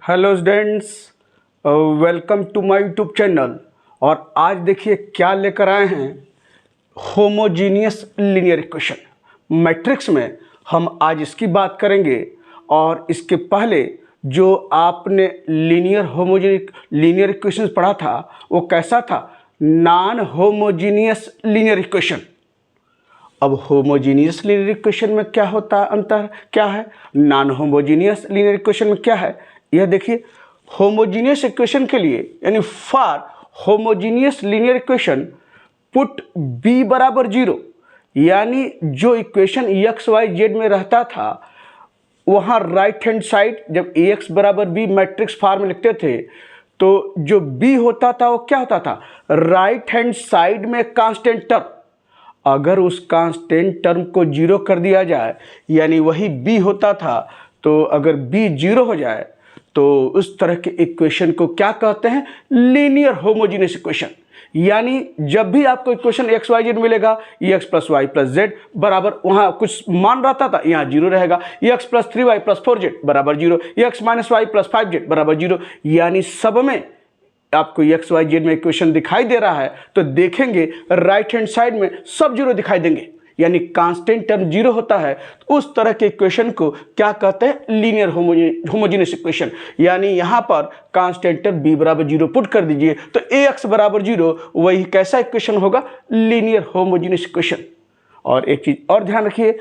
Hello students, welcome to my YouTube channel. और आज देखिए क्या लेकर आए हैं, होमोजीनियस लीनियर इक्वेशन मैट्रिक्स में हम आज इसकी बात करेंगे। और इसके पहले जो आपने लीनियर इक्वेशन पढ़ा था वो कैसा था, नॉन होमोजीनियस लीनियर इक्वेशन। अब होमोजीनियस लीनियर इक्वेशन में क्या होता है, अंतर क्या है, नॉन होमोजीनियस लीनियर इक्वेशन में क्या है। यह देखिए, होमोजीनियस इक्वेशन के लिए यानी for homogeneous linear equation put b बराबर 0, यानी जो इक्वेशन एक्स वाई जेड में रहता था वहाँ राइट हैंड साइड जब ax बराबर b मैट्रिक्स फॉर्म में लिखते थे तो जो b होता था वो क्या होता था, राइट हैंड साइड में कांस्टेंट टर्म। अगर उस कांस्टेंट टर्म को 0 कर दिया जाए यानी वही b होता था, तो अगर b 0 हो जाए तो उस तरह के इक्वेशन को क्या कहते हैं, लीनियर होमोजीनियस इक्वेशन। यानी जब भी आपको इक्वेशन एक्स वाई जेड मिलेगा, x plus y plus z बराबर, वहां कुछ मान रहता था यहाँ 0 रहेगा, x plus 3y plus 4z बराबर 0, x minus y plus 5z बराबर 0। यानी सब में आपको एक्स वाई जेड में इक्वेशन दिखाई दे रहा है तो देखेंगे राइट हैंड साइड में सब 0 दिखाई देंगे, यानी कांस्टेंट टर्म 0 होता है। तो उस तरह के इक्वेशन को क्या कहते हैं, लीनियर होमोजीनियस इक्वेशन। यानी यहाँ पर कांस्टेंट टर्म b बराबर 0 पुट कर दीजिए तो ax बराबर 0 वही कैसा इक्वेशन होगा, लीनियर होमोजीनियस इक्वेशन। और एक चीज और ध्यान रखिए,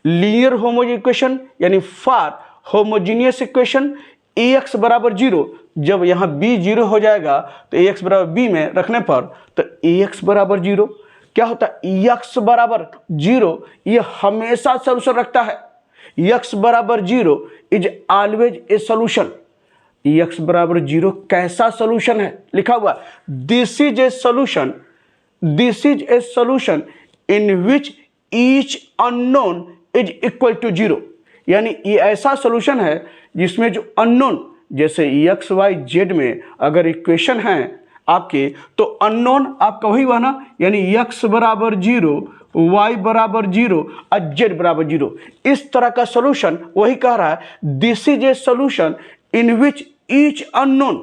लीनियर होमोजीनियस इक्वेशन यानी फॉर होमोजीनियस इक्वेशन ax बराबर 0, जब यहाँ b 0 हो जाएगा तो ax बराबर b में रखने पर तो ax बराबर 0 क्या होता है, x बराबर 0 ये हमेशा सॉल्यूशन रखता है। x बराबर 0 is always a solution. x बराबर 0 कैसा सॉल्यूशन है, लिखा हुआ this is a solution, this is a solution in which each unknown is equal to 0। यानी ये ऐसा सॉल्यूशन है जिसमें जो अननोन, जैसे एक्स वाई जेड में अगर इक्वेशन है आपके, तो अननोन आपका वही हुआ ना, यानी x बराबर 0, y बराबर 0 और z बराबर 0। इस तरह का सॉल्यूशन वही कह रहा है, this is a solution in which each unknown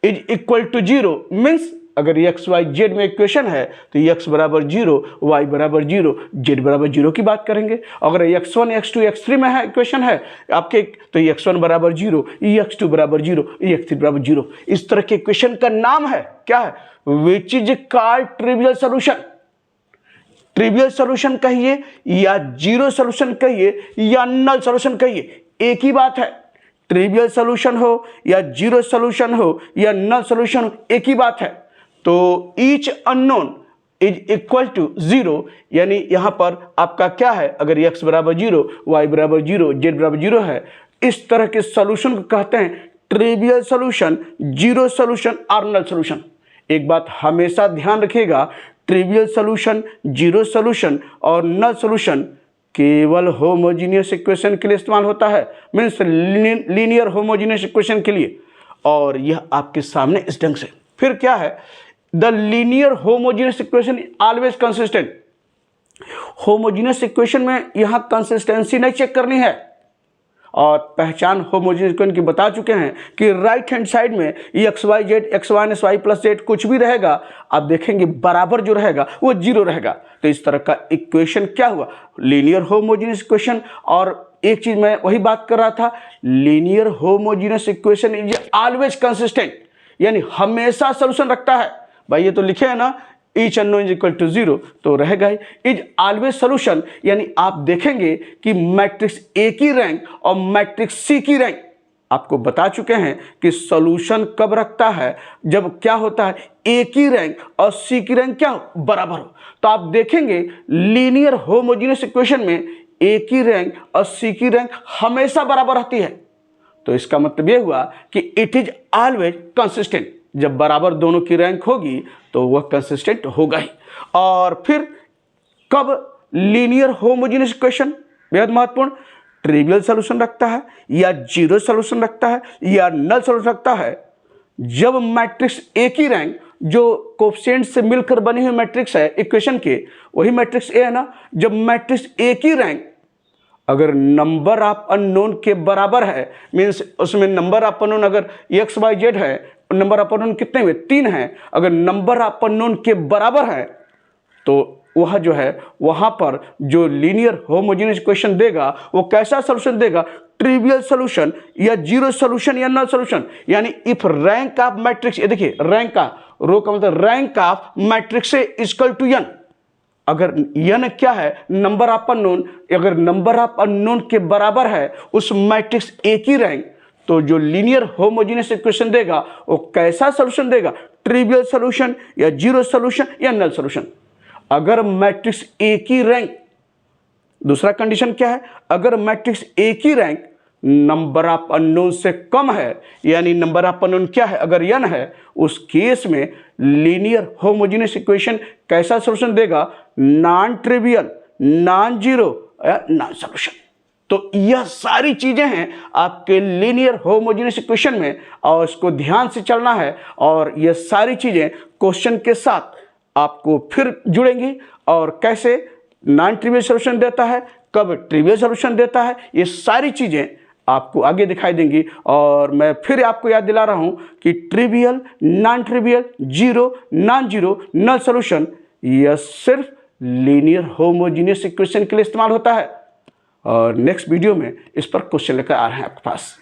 is equal to 0। Means अगर एक्स वाई जेड में इक्वेशन है तो x बराबर 0, y बराबर 0, z बराबर 0 की बात करेंगे। अगर x1 x2 x3 में है इक्वेशन है आपके, तो x1 बराबर 0, x2 बराबर 0, x3 बराबर 0। इस तरह के इक्वेशन का नाम है क्या है, which is called trivial solution. Trivial solution कहिए या जीरो सॉल्यूशन कहिए या नल सॉल्यूशन कहिए, एक ही बात है। ट्रिवियल सॉल्यूशन हो या जीरो सॉल्यूशन हो या नल सॉल्यूशन हो, एक ही बात है। तो each unknown is equal to 0, यानी यहां पर आपका क्या है, अगर x बराबर 0, y बराबर 0, z बराबर 0 है, इस तरह के सॉल्यूशन को कहते हैं ट्रिवियल सॉल्यूशन, जीरो सॉल्यूशन और नल सॉल्यूशन। एक बात हमेशा ध्यान रखिएगा, ट्रिवियल सॉल्यूशन, जीरो सॉल्यूशन और नल सॉल्यूशन केवल होमोजीनियस इक्वेशन के लिए इस्तेमाल होता है, मीन्स लीनियर होमोजीनियस इक्वेशन के लिए। और यह आपके सामने इस ढंग से। फिर क्या है, the linear homogeneous equation always consistent. Homogeneous equation में यहां कंसिस्टेंसी नहीं चेक करनी है। और पहचान होमोजीनियस इक्वेशन की बता चुके हैं कि राइट हैंड साइड में x y z, x minus y plus z कुछ भी रहेगा, आप देखेंगे बराबर जो रहेगा वो 0 रहेगा। तो इस तरह का इक्वेशन क्या हुआ, लीनियर होमोजीनियस इक्वेशन। और एक चीज मैं वही बात कर रहा था, linear homogeneous equation is always consistent, यानी हमेशा सॉल्यूशन रखता है। भाई ये तो लिखे है ना, each unknown is equal to 0, तो रहेगा ही इज ऑलवेज सॉल्यूशन। यानी आप देखेंगे कि मैट्रिक्स ए की रैंक और मैट्रिक्स सी की रैंक आपको बता चुके हैं कि सॉल्यूशन कब रखता है, जब क्या होता है, ए की रैंक और सी की रैंक क्या हो, बराबर हो। तो आप देखेंगे लीनियर होमोजीनियस इक्वेशन में ए की रैंक और सी की रैंक हमेशा बराबर रहती है। तो इसका मतलब यह हुआ कि इट इज ऑलवेज कंसिस्टेंट। जब बराबर दोनों की रैंक होगी तो वह कंसिस्टेंट होगा ही। और फिर कब लीनियर होमोजीनियस इक्वेशन बेहद महत्वपूर्ण, ट्रिवियल सॉल्यूशन रखता है या जीरो सॉल्यूशन रखता है या नल सॉल्यूशन रखता है, जब मैट्रिक्स ए की रैंक जो कोफिशिएंट से मिलकर बनी हुई मैट्रिक्स है इक्वेशन के, वही मैट्रिक्स ए है ना, जब मैट्रिक्स ए की रैंक अगर नंबर ऑफ अननोन के बराबर है, मीन्स उसमें नंबर ऑफ अननोन अगर एक्स वाई जेड है, नंबर ऑफ अननोन कितने हुए, 3 हैं, अगर नंबर ऑफ अननोन के बराबर है तो वह जो है वहां पर जो लीनियर होमोजेनियस इक्वेशन देगा वो कैसा सोल्यूशन देगा, ट्रिवियल सोल्यूशन या जीरो सोल्यूशन या नल सोल्यूशन। यानी इफ रैंक ऑफ मैट्रिक्स, ये देखिए रैंक का, रो का मतलब rank of matrix equal to n, अगर n क्या है, नंबर ऑफ अननोन, अगर नंबर ऑफ अननोन के बराबर है उस मैट्रिक्स ए की रैंक, तो जो लीनियर होमोजेनियस इक्वेशन देगा वो कैसा सोल्यूशन देगा, ट्रिवियल सोल्यूशन या जीरो सोल्यूशन या नल सोल्यूशन। अगर मैट्रिक्स ए की रैंक, दूसरा कंडीशन क्या है, अगर मैट्रिक्स ए की रैंक नंबर ऑफ अननोन से कम है, यानी नंबर ऑफ अननोन क्या है, अगर n है, उस केस में लीनियर होमोजेनियस इक्वेशन कैसा सोल्यूशन देगा, नॉन ट्रिवियल, नॉन जीरो या नॉन सोल्यूशन। तो यह सारी चीजें हैं आपके लीनियर होमोजेनियस इक्वेशन में, और इसको ध्यान से चलना है, और यह सारी चीजें क्वेश्चन के साथ आपको फिर जुड़ेंगी, और कैसे नॉन ट्रिवियल सोल्यूशन देता है, कब ट्रिवियल सोल्यूशन देता है, ये सारी चीजें आपको आगे दिखाई देंगी। और मैं फिर आपको याद दिला रहा हूं कि trivial, non trivial, zero, non zero, null solution यह सिर्फ लीनियर होमोजेनियस इक्वेशन के लिए इस्तेमाल होता है। और नेक्स्ट वीडियो में इस पर क्वेश्चन लेकर आ रहे हैं आपके पास।